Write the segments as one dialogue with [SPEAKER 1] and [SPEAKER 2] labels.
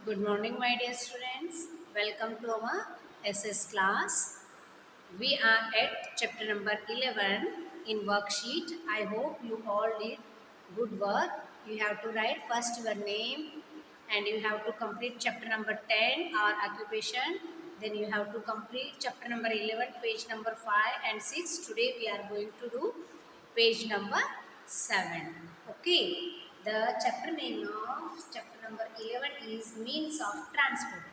[SPEAKER 1] Good morning, my dear students. Welcome to our SS class. We are at chapter number 11 in worksheet. I hope you all did good work. You have to write first your name and you have to complete chapter number 10 or occupation. Then you have to complete chapter number 11, page number 5 and 6. Today we are going to do page number 7. Okay. The chapter name of chapter number 11 is means of transport.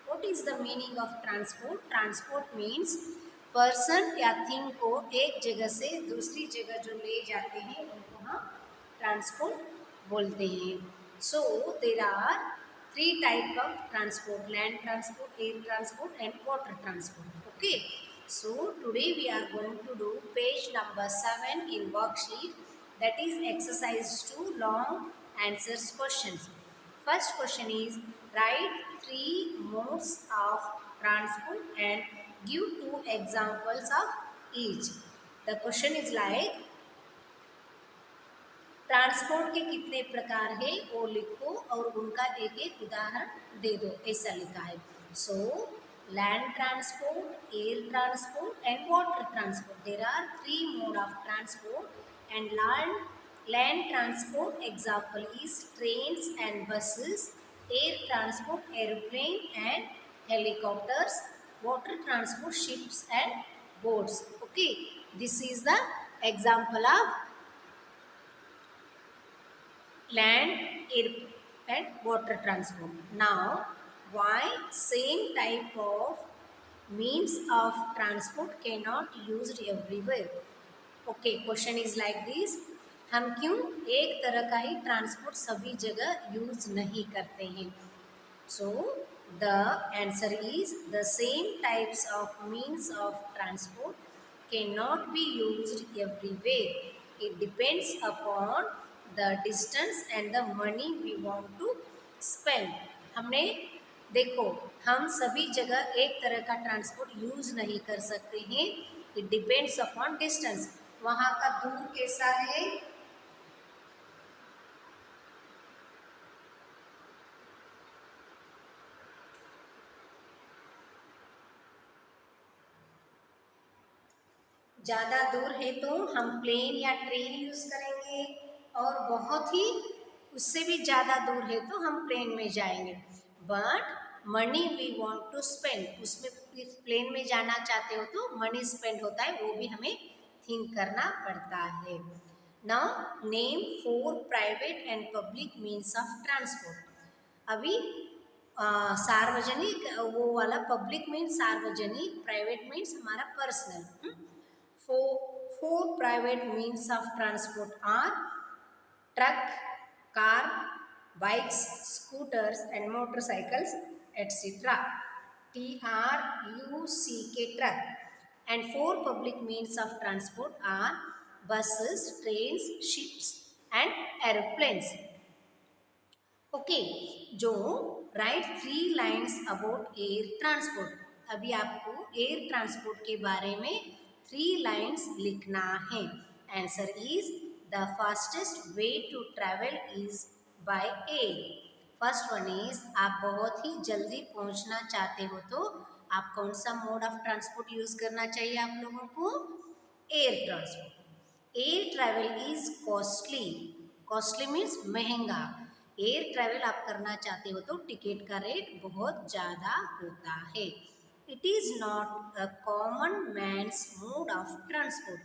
[SPEAKER 1] What is the meaning of transport? Transport means person या thing को एक जगह से दूसरी जगह जो ले जाते हैं उनको हम ट्रांसपोर्ट बोलते हैं. So there are three type of transport: land transport, air transport and water transport. Okay, so today we are going to do page number 7 in worksheet, that is exercise 2 long answers questions. First question is write three modes of transport and give two examples of each. The question is like transport के कितने प्रकार है वो लिखो और उनका एक एक उदाहरण दे दो, ऐसा लिखा है. So land transport, air transport and water transport. There are three mode of transport and land transport example is trains and buses, air transport aeroplane and helicopters, water transport ships and boats. Okay, this is the example of land, air and water transport. Now, why same type of means of transport cannot used everywhere? Okay, question is like this. हम क्यों एक तरह का ही transport सभी जगह use नहीं करते हैं? So the answer is the same types of means of transport cannot be used everywhere. It depends upon the distance and the money we want to spend. हमने देखो, हम सभी जगह एक तरह का ट्रांसपोर्ट यूज नहीं कर सकते हैं. It depends upon distance. वहाँ का दूर कैसा है, ज़्यादा दूर है तो हम प्लेन या ट्रेन यूज़ करेंगे, और बहुत ही उससे भी ज़्यादा दूर है तो हम प्लेन में जाएंगे. But money we want to spend, उसमें प्लेन में जाना चाहते हो तो मनी स्पेंड होता है, वो भी हमें थिंक करना पड़ता है. Now name 4 private and public means of transport. अभी सार्वजनिक वो वाला, पब्लिक मीन्स सार्वजनिक, प्राइवेट मीन्स हमारा personal. Four private means of transport are truck, car, bikes, scooters and motorcycles, etc. TRUCK, truck. And 4 public means of transport are buses, trains, ships and aeroplanes. Okay, जो write 3 lines about air transport. अभी आपको air transport के बारे में 3 lines लिखना है. Answer is the fastest way to travel is by air. First one is आप बहुत ही जल्दी पहुंचना चाहते हो तो आप कौन सा मोड ऑफ ट्रांसपोर्ट यूज करना चाहिए आप लोगों को? Air transport. Air travel is costly. Costly means महंगा. एयर ट्रैवल आप करना चाहते हो तो टिकट का रेट बहुत ज़्यादा होता है. It is not a common man's mode of transport.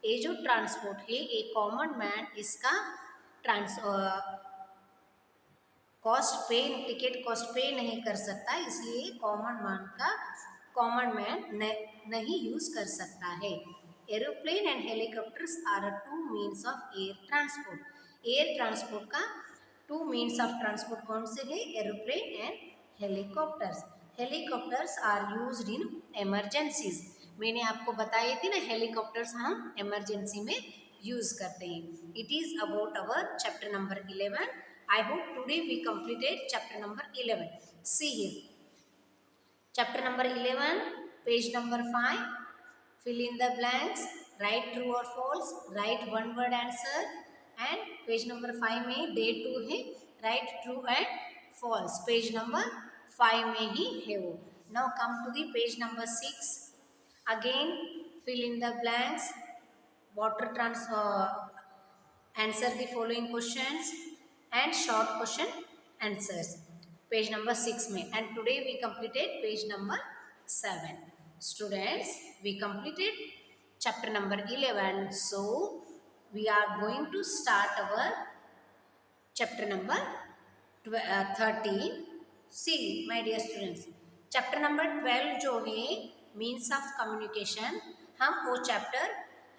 [SPEAKER 1] ये जो ट्रांसपोर्ट है ये कॉमन मैन इसका कॉस्ट पे, टिकट कॉस्ट पे नहीं कर सकता, इसलिए कॉमन मैन नहीं यूज कर सकता है. Aeroplane and helicopters are 2 means of air transport. Air transport का 2 मीन्स ऑफ ट्रांसपोर्ट कौन से है? Aeroplane and helicopters. Helicopters are used in emergencies. मैंने आपको बताई थी ना, हेलीकॉप्टर्स हम इमरजेंसी में यूज करते हैं. It is about our chapter number 11. I hope today we completed chapter number 11. See here. Chapter number 11, page number 5. Fill in the blanks. Write true or false. Write one word answer. And page number 5 में day 2 है. Write true and false. Page number 5 में ही है वो. Now come to the page number 6. Again fill in the blanks. Water answer the following questions and short question answers. Page number 6 में. And today we completed page number 7. Students, we completed chapter number 11. So we are going to start our chapter number 13. See my dear students, chapter number 12 जो है means of communication, हम वो chapter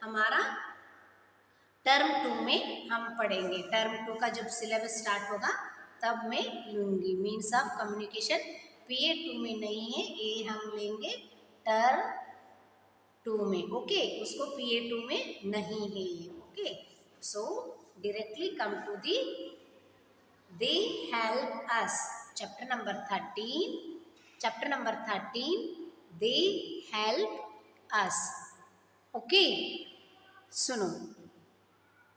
[SPEAKER 1] हमारा term 2 में हम पढ़ेंगे. Term 2 का जब सिलेबस स्टार्ट होगा तब मैं लूँगी. मीन्स ऑफ कम्युनिकेशन PA 2 में नहीं है, ये हम लेंगे टर्म 2 में. ओके, उसको PA 2 में नहीं है. Okay, so directly come to the they help us. Chapter number 13. Chapter number 13. They help us. Okay. सुनो,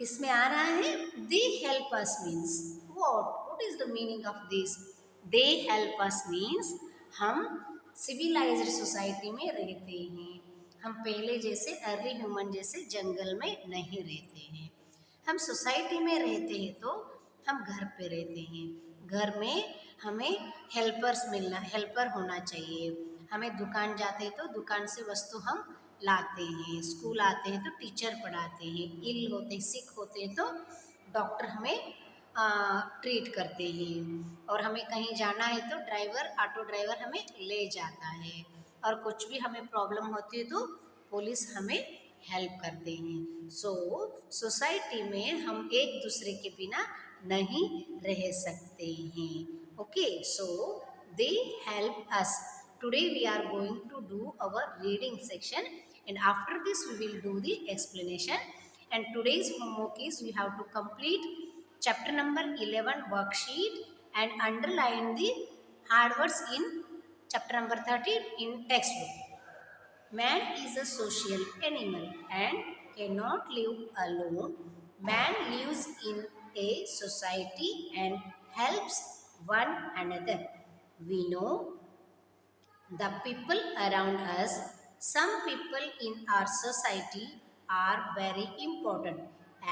[SPEAKER 1] इसमें आ रहा है they help us means what is the meaning of this? They help us means हम civilized society में रहते हैं. हम पहले जैसे अर्ली ह्यूमन जैसे जंगल में नहीं रहते हैं. हम सोसाइटी में रहते हैं तो हम घर पे रहते हैं. घर में हमें हेल्पर होना चाहिए. हमें दुकान जाते हैं तो दुकान से वस्तु हम लाते हैं. स्कूल आते हैं तो टीचर पढ़ाते हैं. इल होते सिक होते हैं तो डॉक्टर हमें ट्रीट करते हैं. और हमें कहीं जाना है तो ऑटो ड्राइवर हमें ले जाता है. और कुछ भी हमें प्रॉब्लम होती है तो पुलिस हमें हेल्प करते हैं. सो सोसाइटी में हम एक दूसरे के बिना नहीं रह सकते हैं. Okay, so they help us. Today we are going to do our reading section and after this we will do the explanation. And today's homework is you have to complete chapter number 11 worksheet and underline the hard words in chapter number 13 in textbook. Man is a social animal and cannot live alone. Man lives in a society and helps one another. We know the people around us. Some people in our society are very important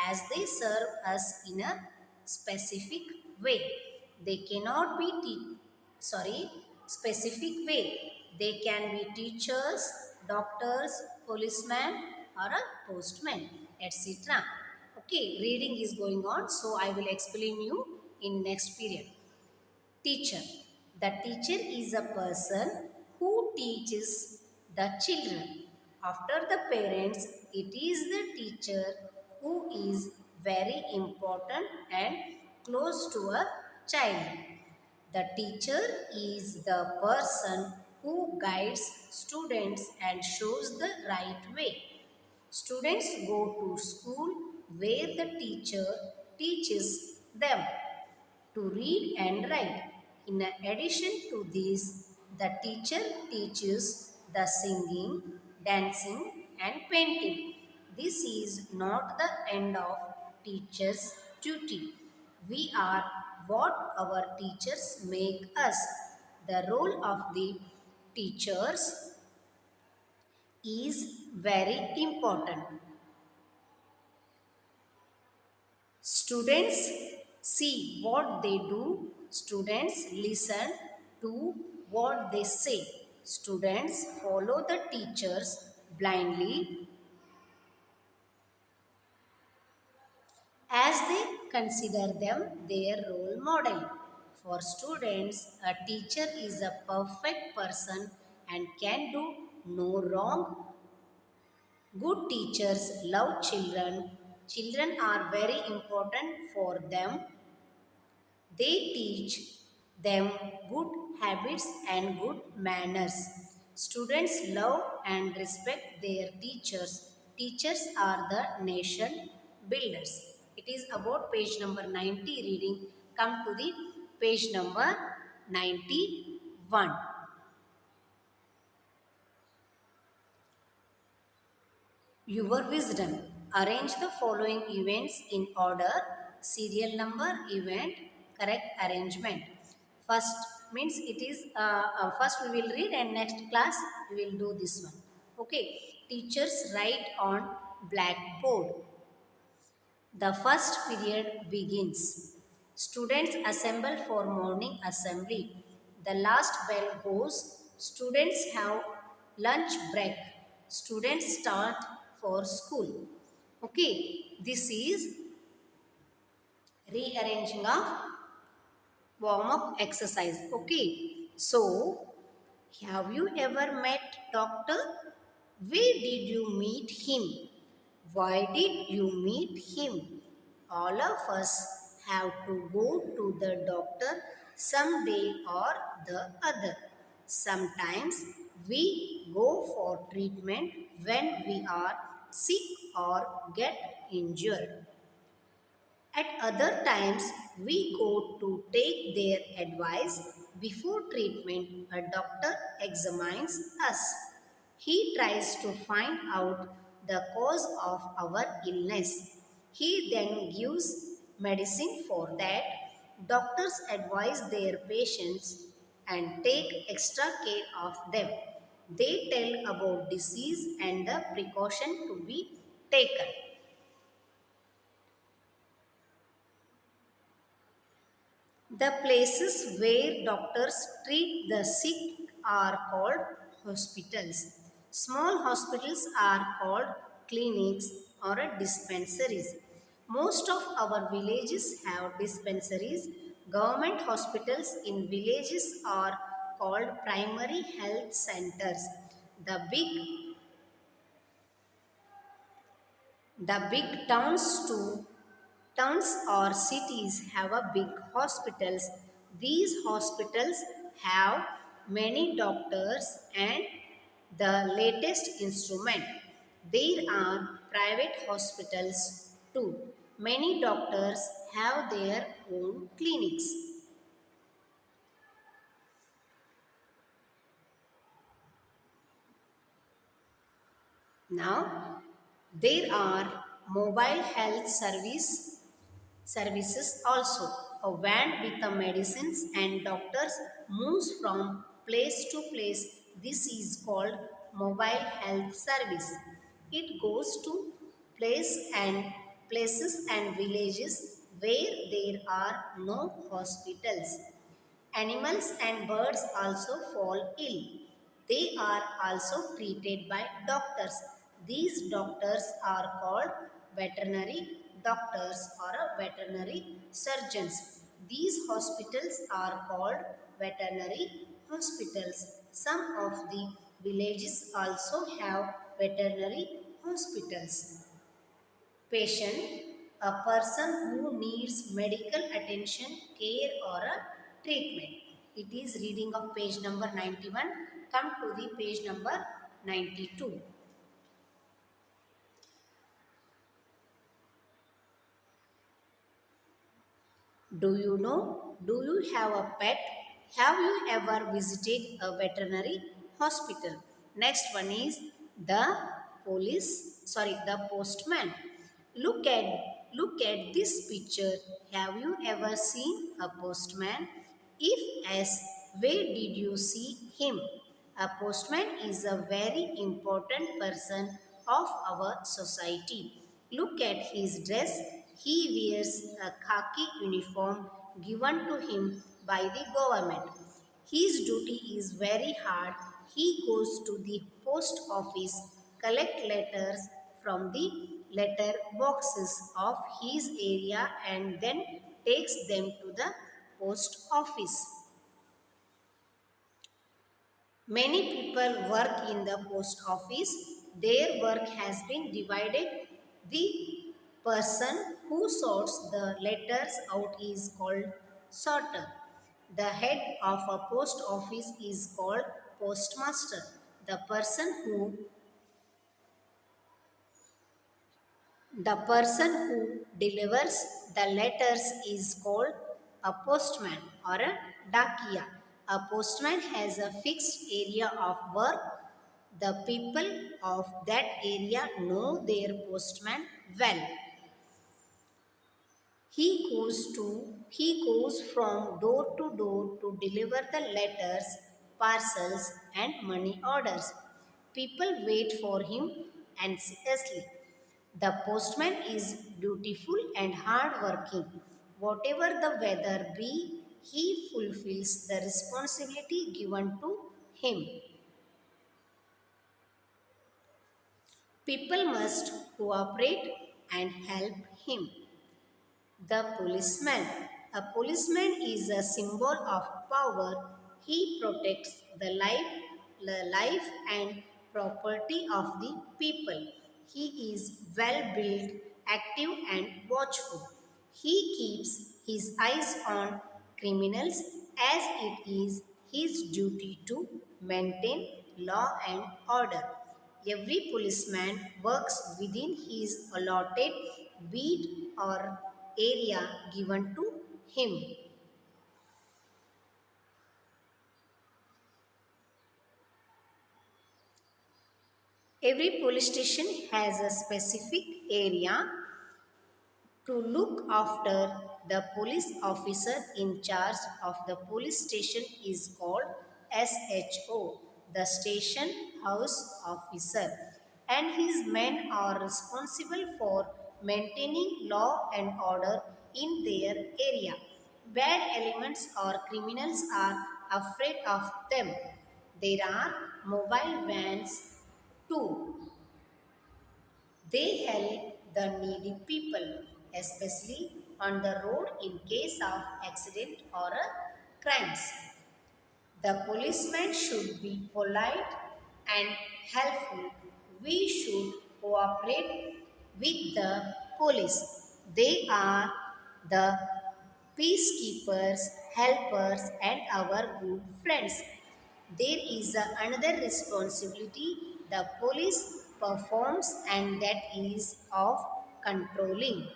[SPEAKER 1] as they serve us in a specific way. They cannot be specific way. They can be teachers, doctors, policemen or a postman, etc. Okay, reading is going on, so I will explain you in next period. Teacher. The teacher is a person who teaches the children. After the parents, it is the teacher who is very important and close to a child. The teacher is the person who guides students and shows the right way. Students go to school where the teacher teaches them to read and write. In addition to this, the teacher teaches the singing, dancing and painting. This is not the end of teacher's duty. We are what our teachers make us. The role of the teachers is very important. Students see what they do. Students listen to what they say. Students follow the teachers blindly as they consider them their role model. For students, a teacher is a perfect person and can do no wrong. Good teachers love children. Children are very important for them. They teach them good habits and good manners. Students love and respect their teachers. Teachers are the nation builders. It is about page number 90 reading. Come to the page number 91. Your wisdom. Arrange the following events in order. Serial number, event, correct arrangement. First means it is first we will read and next class we will do this one. Okay. Teachers write on blackboard. The first period begins. Students assemble for morning assembly. The last bell goes. Students have lunch break. Students start for school. Okay, this is rearranging of warm up exercise. Okay, so have you ever met doctor? Where did you meet him? Why did you meet him? All of us have to go to the doctor someday or the other. Sometimes we go for treatment when we are sick or get injured. At other times, we go to take their advice. Before treatment, a doctor examines us. He tries to find out the cause of our illness. He then gives medicine for that. Doctors advise their patients and take extra care of them. They tell about disease and the precaution to be taken. The places where doctors treat the sick are called hospitals. Small hospitals are called clinics or dispensaries. Most of our villages have dispensaries. Government hospitals in villages are called primary health centers. The big The big towns or cities have a big hospitals. These hospitals have many doctors and the latest instrument. There are private hospitals too. Many doctors have their own clinics. Now, there are mobile health services also. A van with the medicines and doctors moves from place to place. This is called mobile health service. It goes to places and villages where there are no hospitals. Animals and birds also fall ill. They are also treated by doctors. These doctors are called veterinary doctors or veterinary surgeons. These hospitals are called veterinary hospitals. Some of the villages also have veterinary hospitals. Patient, a person who needs medical attention, care or a treatment. It is reading of page number 91. Come to the page number 92. Do you know? Do you have a pet? Have you ever visited a veterinary hospital? Next one is the postman. Look at look at this picture. Have you ever seen a postman? If yes, where did you see him? A postman is a very important person of our society. Look at his dress. He wears a khaki uniform given to him by the government. His duty is very hard. He goes to the post office, collect letters from the letter boxes of his area and then takes them to the post office. Many people work in the post office. Their work has been divided. The person who sorts the letters out is called sorter. The head of a post office is called postmaster. The person who The person who delivers the letters is called a postman or a dakia. A postman has a fixed area of work. The people of that area know their postman well. He goes from door to door to deliver the letters, parcels, and money orders. People wait for him anxiously. The postman is dutiful and hardworking. Whatever the weather be, he fulfills the responsibility given to him. People must cooperate and help him. The policeman. A policeman is a symbol of power. He protects the life and property of the people. He is well built, active, and watchful. He keeps his eyes on criminals as it is his duty to maintain law and order. Every policeman works within his allotted beat or area given to him. Every police station has a specific area to look after. The police officer in charge of the police station is called SHO, the station house officer, and his men are responsible for maintaining law and order in their area. Bad elements or criminals are afraid of them. There are mobile vans too. They help the needy people, especially on the road in case of accident or crimes. The policeman should be polite and helpful. We should cooperate with the police. They are the peacekeepers, helpers, and our good friends. There is another responsibility the police performs, and that is of controlling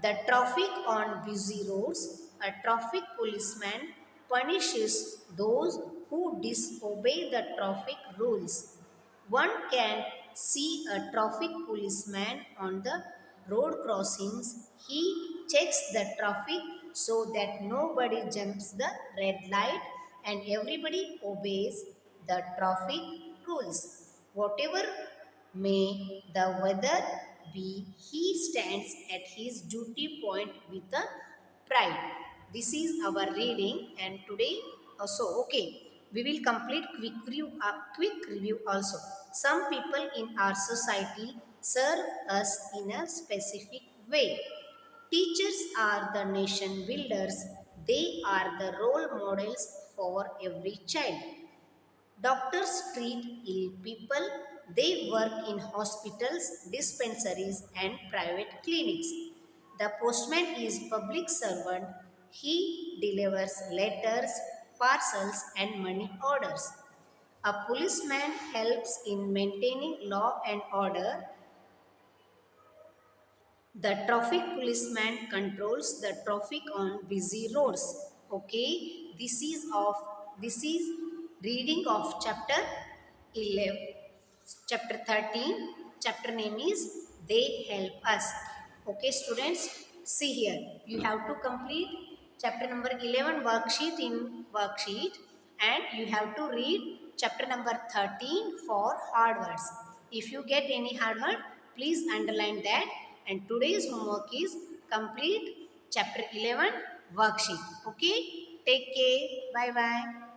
[SPEAKER 1] the traffic on busy roads. A traffic policeman punishes those who disobey the traffic rules. One can see a traffic policeman on the road crossings. He checks the traffic so that nobody jumps the red light and everybody obeys the traffic rules. Whatever may the weather be, he stands at his duty point with a pride. This is our reading, and today also okay. We will complete quick review also. Some people in our society serve us in a specific way. Teachers are the nation builders. They are the role models for every child. Doctors treat ill people. They work in hospitals, dispensaries, and private clinics. The postman is public servant. He delivers letters, parcels, and money orders. A policeman helps in maintaining law and order. The traffic policeman controls the traffic on busy roads. Okay, this is reading of chapter 11, chapter 13. Chapter name is They Help Us. Okay, students, see here. You have to complete chapter number 11 worksheet, and you have to read chapter number 13 for hard words. If you get any hard word, please underline that. And today's homework is complete chapter 11 worksheet. Okay, take care. Bye bye.